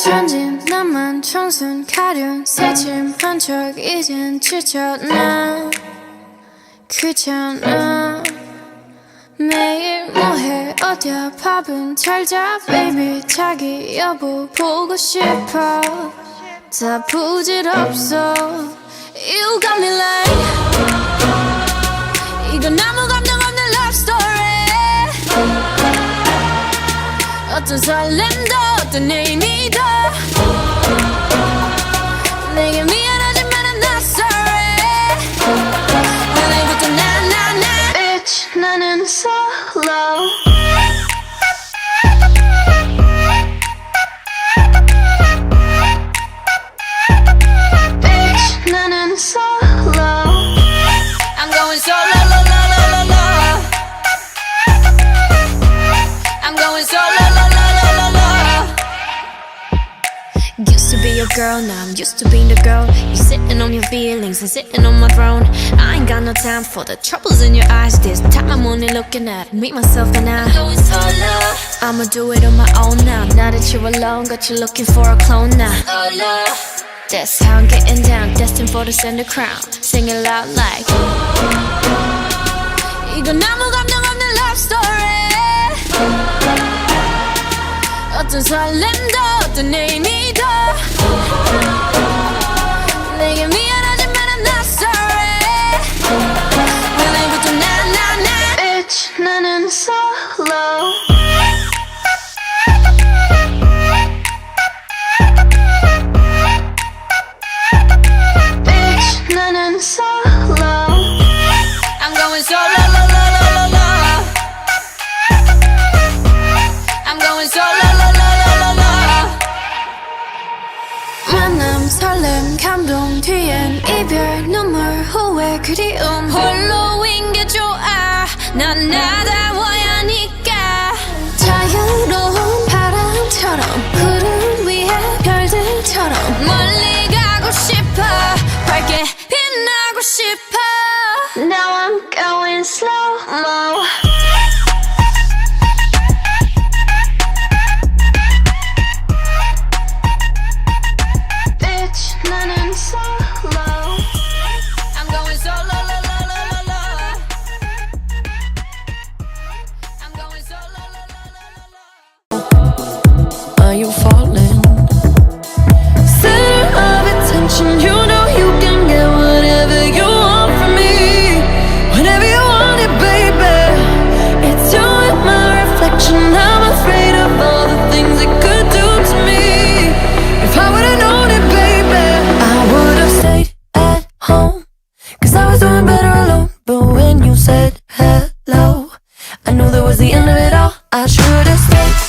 천진 나만 청순 가련 새침한 척 이젠 지쳤나 귀찮아 매일 뭐해 어디야 밥은 잘자 baby 자기 여보 보고 싶어 다 부질없어 You got me like 이건 아무 감정 없는 love story 어떤 설렘도 어떤 의미도 내게 미안하지만 I'm not sorry 오늘부터 나 Bitch 나는 solo Bitch 나는 solo I'm going solo la la la la la I'm going solo la la la la la Used to be your girl, now I'm used to being the girl You sitting on your feelings and sitting on my throne I ain't got no time for the troubles in your eyes This time I'm only looking at me, myself and I I'm going solo I'ma do it on my own now Now that you're alone, got you looking for a clone now Solo That's how I'm getting down, destined for the center crown Sing it loud like 이건 아무 감정 없는 love story 어떤 설렘도 어떤 의미도 내게 미안하지만 I'm not sorry 오늘부터 나 Bitch 나는 solo Bitch 나는 solo I'm going solo la la la la la I'm going solo la la la la la 만남 설렘 감동 뒤엔 이별 눈물 후회 그리움 홀로인 게 좋아 난 나다워야 하니까 자유로운 바람처럼 구름 위에 별들처럼 멀리 가고 싶어 밝게 빛나고 싶어 Now I'm going slow-mo Bitch 나는 solo I'm going solo la la la la la I'm going solo la la la la la Are you falling? Center of attention, you know you can get whatever you want from me. Whenever you want it, baby. It's you and my reflection. I'm afraid of all the things it could do to me. If I would've known it, baby, I would've stayed at home. Cause I was doing better alone. But when you said hello, I knew that was the end of it all. I should've stayed